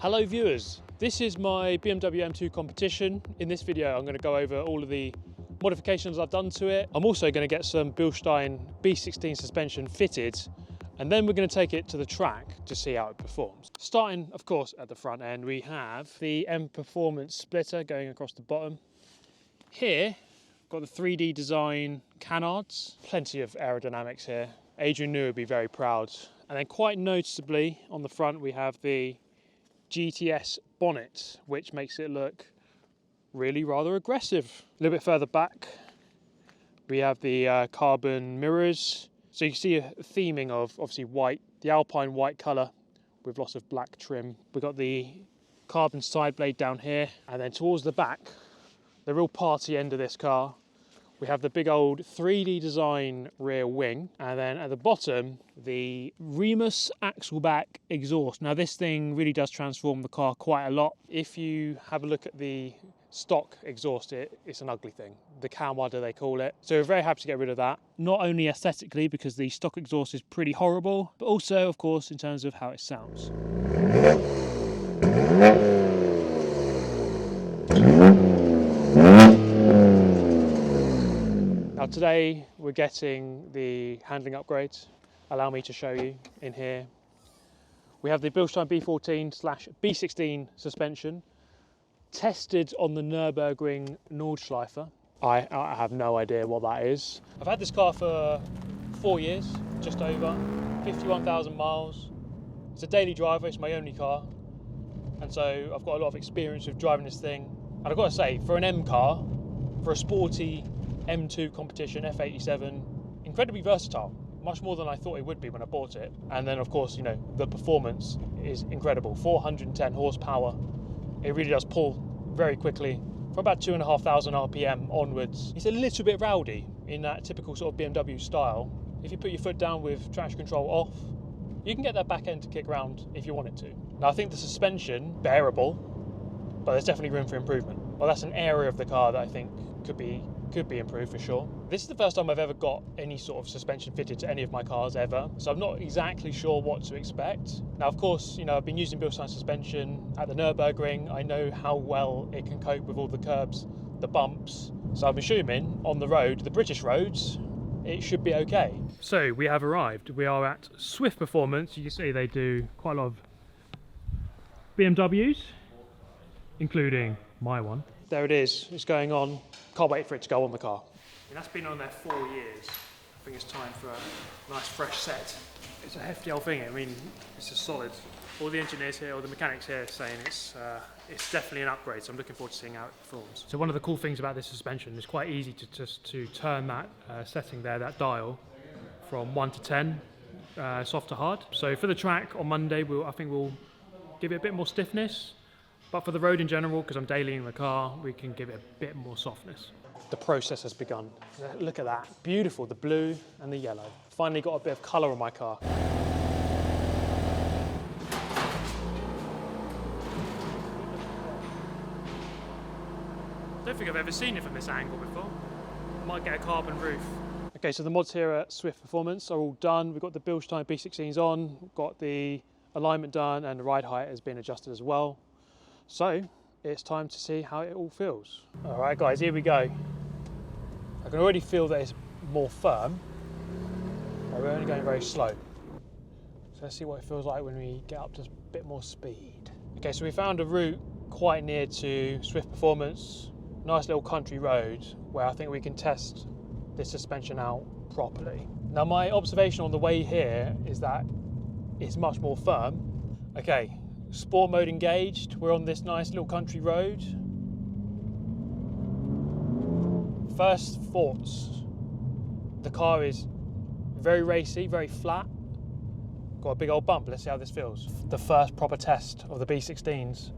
Hello viewers, this is my BMW M2 competition. In this video I'm going to go over all of the modifications I've done to it. I'm also going to get some Bilstein B16 suspension fitted, and then we're going to take it to the track to see how it performs. Starting of course at the front end, we have the M Performance splitter going across the bottom. Here got the 3D design canards, plenty of aerodynamics here. Adrian New would be very proud. And then quite noticeably on the front we have the GTS Bonnet, which makes it look really rather aggressive. A little bit further back we have the carbon mirrors, so you can see a theming of obviously white, the alpine white colour with lots of black trim. We've got the carbon side blade down here, and then towards the back, the real party end of this car, we have the big old 3D design rear wing, and then at the bottom the Remus axleback exhaust. Now this thing really does transform the car quite a lot. If you have a look at the stock exhaust, it's an ugly thing. The canards they call it. So we're very happy to get rid of that. Not only aesthetically because the stock exhaust is pretty horrible, but also of course in terms of how it sounds. Now today we're getting the handling upgrades. Allow me to show you in here. We have the Bilstein B14/B16 suspension, tested on the Nürburgring Nordschleife. I have no idea what that is. I've had this car for 4 years, just over, 51,000 miles. It's a daily driver, it's my only car. And so I've got a lot of experience with driving this thing. And I've got to say, for an M car, for a sporty M2 competition, F87, incredibly versatile, much more than I thought it would be when I bought it. And then of course, you know, the performance is incredible, 410 horsepower. It really does pull very quickly from about 2,500 RPM onwards. It's a little bit rowdy in that typical sort of BMW style. If you put your foot down with traction control off, you can get that back end to kick around if you want it to. Now I think the suspension, bearable, but there's definitely room for improvement. Well, that's an area of the car that I think could be improved for sure. This is the first time I've ever got any sort of suspension fitted to any of my cars ever, so I'm not exactly sure what to expect. Now of course, you know, I've been using Bilstein suspension at the Nürburgring. I know how well it can cope with all the curbs, the bumps, so I'm assuming on the road, the British roads, it should be okay. So we have arrived. We are at Swift Performance. You can see they do quite a lot of BMWs, including my one. There it is, it's going on. Can't wait for it to go on the car. And that's been on there 4 years. I think it's time for a nice fresh set. It's a hefty old thing. I mean, it's a solid. All the engineers here, all the mechanics here are saying it's definitely an upgrade, so I'm looking forward to seeing how it performs. So one of the cool things about this suspension is quite easy to turn that setting there, that dial, from 1 to 10, soft to hard. So for the track on Monday, I think we'll give it a bit more stiffness. But for the road in general, because I'm dailying the car, we can give it a bit more softness. The process has begun. Look at that, beautiful, the blue and the yellow. Finally got a bit of colour on my car. Don't think I've ever seen it from this angle before. Might get a carbon roof. Okay, so the mods here at Swift Performance are all done. We've got the Bilstein B16s on, we've got the alignment done, and the ride height has been adjusted as well. So it's time to see how it all feels. All right guys, here we go. I can already feel that it's more firm, but we're only going very slow. So let's see what it feels like when we get up to a bit more speed. Okay, so we found a route quite near to Swift Performance, nice little country road where I think we can test this suspension out properly. Now my observation on the way here is that it's much more firm. Okay. Sport mode engaged, we're on this nice little country road. First thoughts, the car is very racy, very flat. Got a big old bump, let's see how this feels. The first proper test of the B16s.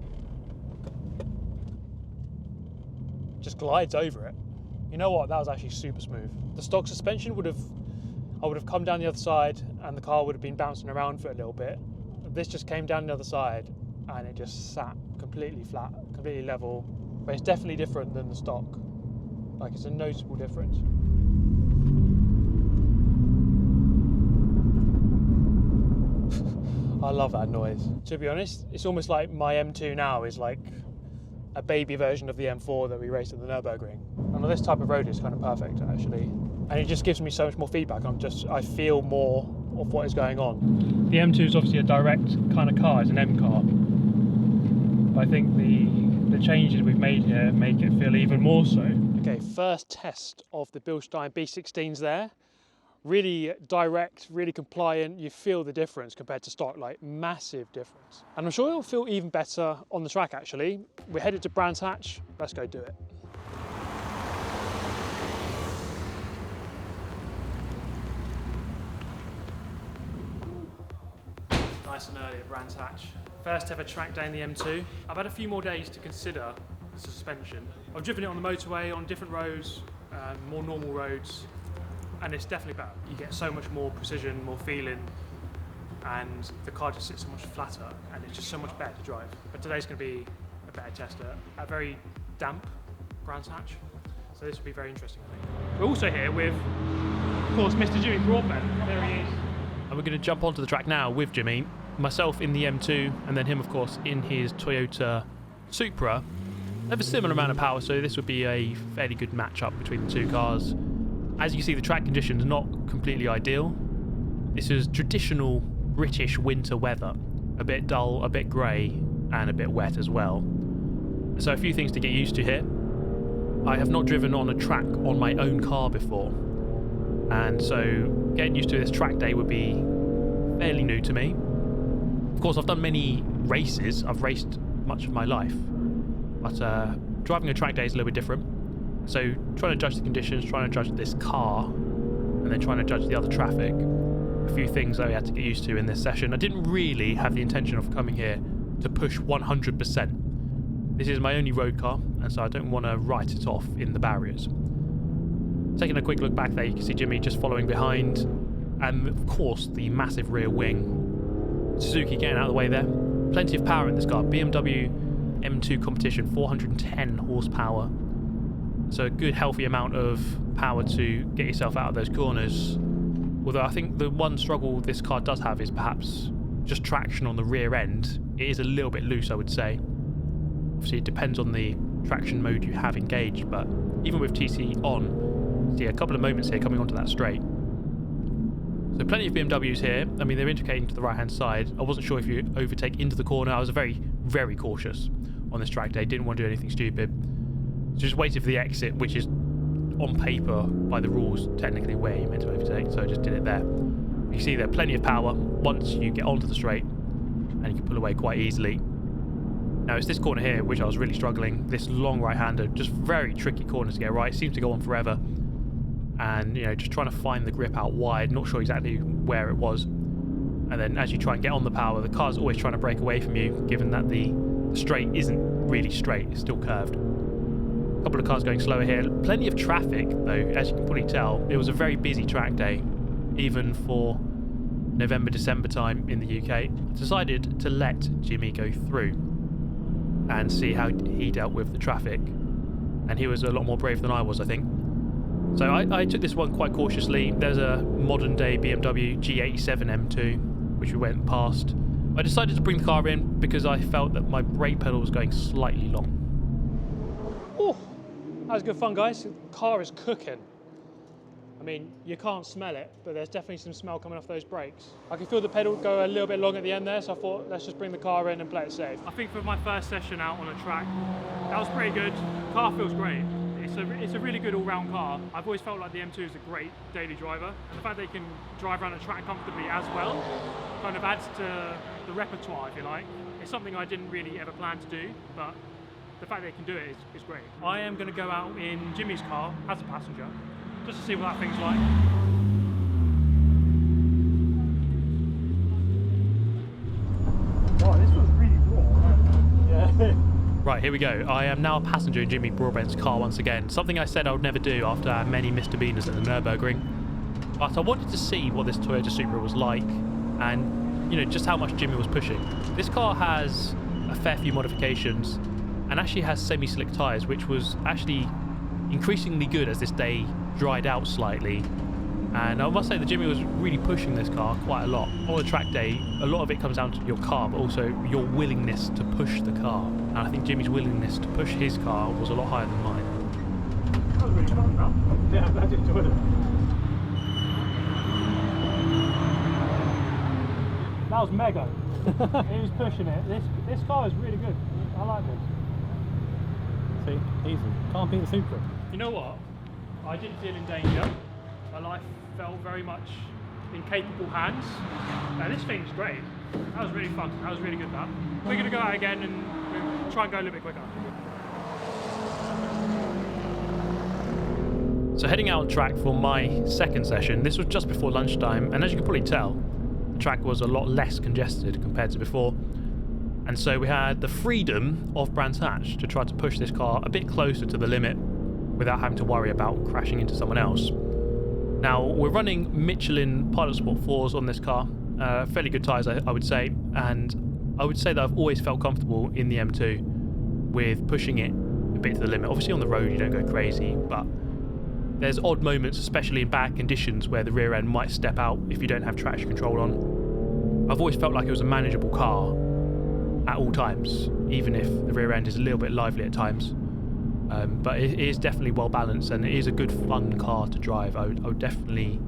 Just glides over it. You know what, that was actually super smooth. The stock suspension I would have come down the other side and the car would have been bouncing around for a little bit. This just came down the other side and it just sat completely flat, completely level. But it's definitely different than the stock. Like, it's a noticeable difference. I love that noise. To be honest, it's almost like my M2 now is like a baby version of the M4 that we raced at the Nürburgring. And on this type of road, it's kind of perfect actually. And it just gives me so much more feedback. I feel more of what is going on. The M2 is obviously a direct kind of car, it's an M car. But I think the changes we've made here make it feel even more so. Okay, first test of the Bilstein B16s there. Really direct, really compliant. You feel the difference compared to stock, like massive difference. And I'm sure it'll feel even better on the track actually. We're headed to Brands Hatch, let's go do it. Nice and early at Brands Hatch. First ever track day in the M2. I've had a few more days to consider the suspension. I've driven it on the motorway, on different roads, more normal roads, and it's definitely better. You get so much more precision, more feeling, and the car just sits so much flatter, and it's just so much better to drive. But today's going to be a better test at a very damp Brands Hatch, so this will be very interesting, I think. We're also here with, of course, Mr. Jimmy Broadbent. There he is. And we're going to jump onto the track now with Jimmy, myself in the M2, and then him, of course, in his Toyota Supra. They have a similar amount of power, so this would be a fairly good match-up between the two cars. As you can see, the track conditions are not completely ideal. This is traditional British winter weather. A bit dull, a bit grey, and a bit wet as well. So a few things to get used to here. I have not driven on a track on my own car before, and so getting used to this track day would be fairly new to me. Of course, I've done many races. I've raced much of my life, but driving a track day is a little bit different. So trying to judge the conditions, trying to judge this car, and then trying to judge the other traffic. A few things that we had to get used to in this session. I didn't really have the intention of coming here to push 100%. This is my only road car, and so I don't want to write it off in the barriers. Taking a quick look back there, you can see Jimmy just following behind, and of course the massive rear wing. Suzuki getting out of the way there. Plenty of power in this car. BMW M2 competition, 410 horsepower. So a good healthy amount of power to get yourself out of those corners. Although I think the one struggle this car does have is perhaps just traction on the rear end. It is a little bit loose, I would say. Obviously it depends on the traction mode you have engaged, but even with TC on, see a couple of moments here coming onto that straight. So plenty of BMWs here. I mean, they're indicating to the right hand side. I wasn't sure if you overtake into the corner. I was very, very cautious on this track day. Didn't want to do anything stupid. So just waited for the exit, which is on paper by the rules technically where you're meant to overtake, so I just did it there. You see there plenty of power once you get onto the straight, and you can pull away quite easily. Now it's this corner here which I was really struggling. This long right-hander, just very tricky corner to get right. It seems to go on forever, and you know, just trying to find the grip out wide, not sure exactly where it was. And then as you try and get on the power, the car's always trying to break away from you, given that the straight isn't really straight, it's still curved. Couple of cars going slower here. Plenty of traffic though, as you can probably tell. It was a very busy track day, even for November, December time in the UK. Decided to let Jimmy go through and see how he dealt with the traffic, and he was a lot more brave than I was, I think. So I took this one quite cautiously. There's a modern day BMW G87 M2 which we went past. I decided to bring the car in because I felt that my brake pedal was going slightly long. Oh, that was good fun, guys. The car is cooking. I mean, you can't smell it, but there's definitely some smell coming off those brakes. I can feel the pedal go a little bit long at the end there, so I thought let's just bring the car in and play it safe. I think for my first session out on a track, that was pretty good. The car feels great. It's a really good all-round car. I've always felt like the M2 is a great daily driver, and the fact that you can drive around a track comfortably as well kind of adds to the repertoire, if you like. It's something I didn't really ever plan to do, but the fact that you can do it is great. I am going to go out in Jimmy's car as a passenger, just to see what that thing's like. Oh, this was really cool. Yeah. Right, here we go. I am now a passenger in Jimmy Broadbent's car once again. Something I said I would never do after many misdemeanors at the Nürburgring. But I wanted to see what this Toyota Supra was like, and you know, just how much Jimmy was pushing. This car has a fair few modifications, and actually has semi-slick tyres, which was actually increasingly good as this day dried out slightly, And I must say that Jimmy was really pushing this car quite a lot. On a track day, a lot of it comes down to your car, but also your willingness to push the car. And I think Jimmy's willingness to push his car was a lot higher than mine. That was really fun, that. Yeah, I'm glad you enjoyed it. That was mega. He was pushing it. This car is really good. I like this. See, easy. Can't beat the Supra. You know what? I didn't feel in danger. My life felt very much in capable hands. Now this thing's great. That was really fun. That was really good, that. We're going to go out again and we'll try and go a little bit quicker. So heading out on track for my second session, this was just before lunchtime, and as you can probably tell, the track was a lot less congested compared to before. And so we had the freedom of Brands Hatch to try to push this car a bit closer to the limit without having to worry about crashing into someone else. Now, we're running Michelin Pilot Sport 4s on this car, fairly good tyres I would say, and I would say that I've always felt comfortable in the M2 with pushing it a bit to the limit. Obviously on the road you don't go crazy, but there's odd moments, especially in bad conditions, where the rear end might step out if you don't have traction control on. I've always felt like it was a manageable car at all times, even if the rear end is a little bit lively at times. But it is definitely well balanced, and it is a good fun car to drive. I definitely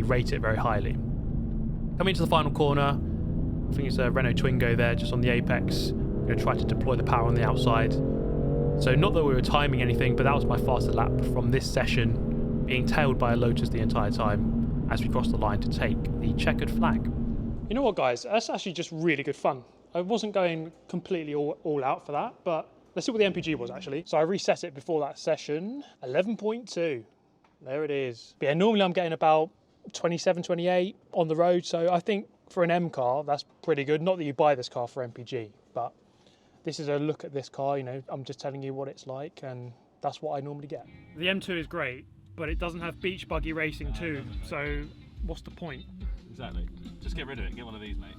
rate it very highly. Coming into the final corner, I think it's a Renault Twingo there, just on the apex. I'm going to try to deploy the power on the outside. So not that we were timing anything, but that was my fastest lap from this session, being tailed by a Lotus the entire time as we crossed the line to take the checkered flag. You know what, guys? That's actually just really good fun. I wasn't going completely all out for that, but let's see what the MPG was actually. So I reset it before that session. 11.2. There it is. But yeah, normally I'm getting about 27, 28 on the road. So I think for an M car, that's pretty good. Not that you buy this car for MPG, but this is a look at this car. You know, I'm just telling you what it's like, and that's what I normally get. The M2 is great, but it doesn't have beach buggy racing too. So what's the point? Exactly. Just get rid of it. Get one of these, mate.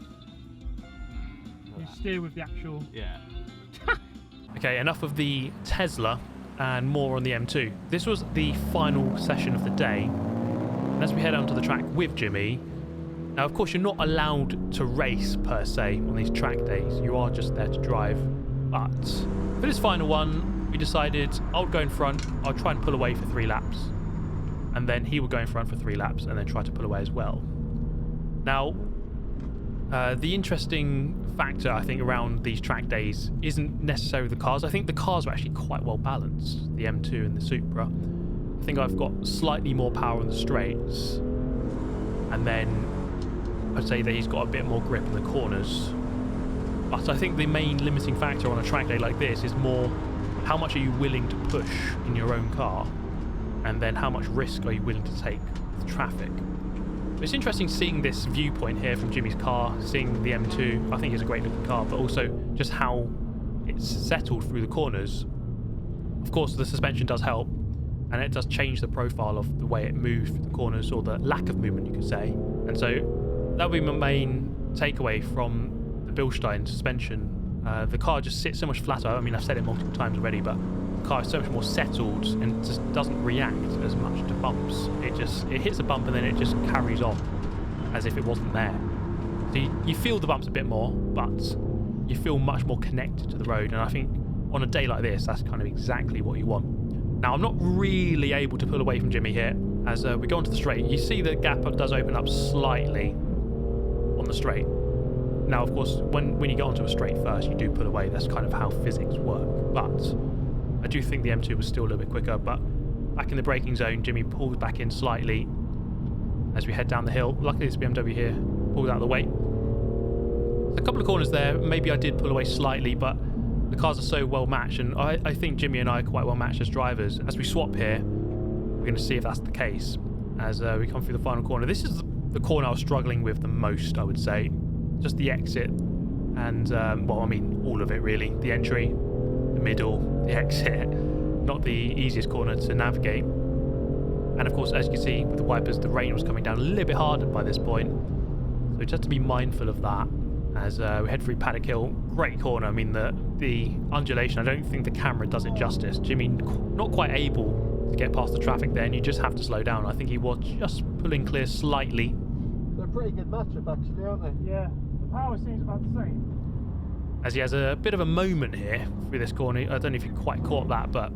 You steer with the actual... Yeah. Okay, enough of the Tesla and more on the M2. This was the final session of the day. And as we head onto the track with Jimmy, now of course you're not allowed to race per se on these track days. You are just there to drive. But for this final one, we decided I would go in front. I'll try and pull away for 3 laps. And then he would go in front for 3 laps and then try to pull away as well. Now, the interesting factor, I think, around these track days isn't necessarily the cars. I think the cars are actually quite well balanced, the M2 and the Supra. I think I've got slightly more power on the straights, and then I'd say that he's got a bit more grip in the corners. But I think the main limiting factor on a track day like this is more how much are you willing to push in your own car, and then how much risk are you willing to take with traffic. It's interesting seeing this viewpoint here from Jimmy's car, seeing the M2. I think it's a great looking car, but also just how it's settled through the corners. Of course, the suspension does help, and it does change the profile of the way it moves through the corners, or the lack of movement, you could say. And so that would be my main takeaway from the Bilstein suspension. The car just sits so much flatter. I mean, I've said it multiple times already, but the car is so much more settled and just doesn't react as much to bumps. It hits a bump and then it just carries on as if it wasn't there. So you feel the bumps a bit more, but you feel much more connected to the road. And I think on a day like this, that's kind of exactly what you want. Now, I'm not really able to pull away from Jimmy here. As we go onto the straight, you see the gap does open up slightly on the straight. Now, of course, when you get onto a straight first, you do pull away. That's kind of how physics work. But I do think the M2 was still a little bit quicker. But back in the braking zone, Jimmy pulls back in slightly as we head down the hill. Luckily, this BMW here pulled out of the way. A couple of corners there, maybe I did pull away slightly, but the cars are so well matched, and I think Jimmy and I are quite well matched as drivers. As we swap here, we're going to see if that's the case as we come through the final corner. This is the corner I was struggling with the most, I would say. Just the exit and, well, I mean, all of it really. The entry, the middle, the exit. Not the easiest corner to navigate. And of course, as you can see with the wipers, the rain was coming down a little bit harder by this point. So just to be mindful of that as we head through Paddock Hill. Great corner. I mean, the undulation, I don't think the camera does it justice. Jimmy not quite able to get past the traffic there, and you just have to slow down. I think he was just pulling clear slightly. They're a pretty good matchup actually, aren't they? Yeah, the power seems about the same. As he has a bit of a moment here through this corner. I don't know if you quite caught that, but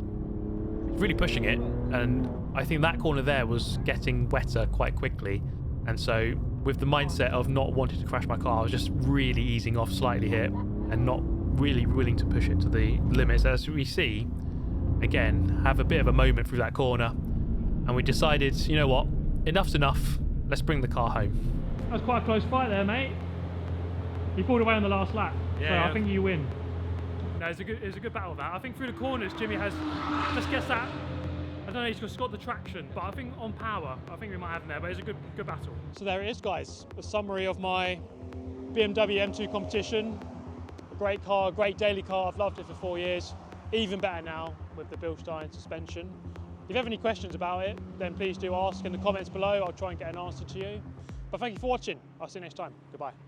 he's really pushing it, and I think that corner there was getting wetter quite quickly, and so with the mindset of not wanting to crash my car, I was just really easing off slightly here and not really willing to push it to the limits. As we see, again, have a bit of a moment through that corner, and we decided, you know what, enough's enough, let's bring the car home. That was quite a close fight there, mate. You pulled away on the last lap, so I think you win. No, it's a good battle that. I think through the corners, Jimmy has, let's guess that, I don't know, he's got the traction, but I think on power, I think we might have him there, but it's a good battle. So there it is, guys, a summary of my BMW M2 competition. A great car, great daily car, I've loved it for 4 years. Even better now with the Bilstein suspension. If you have any questions about it, then please do ask in the comments below. I'll try and get an answer to you. But thank you for watching. I'll see you next time. Goodbye.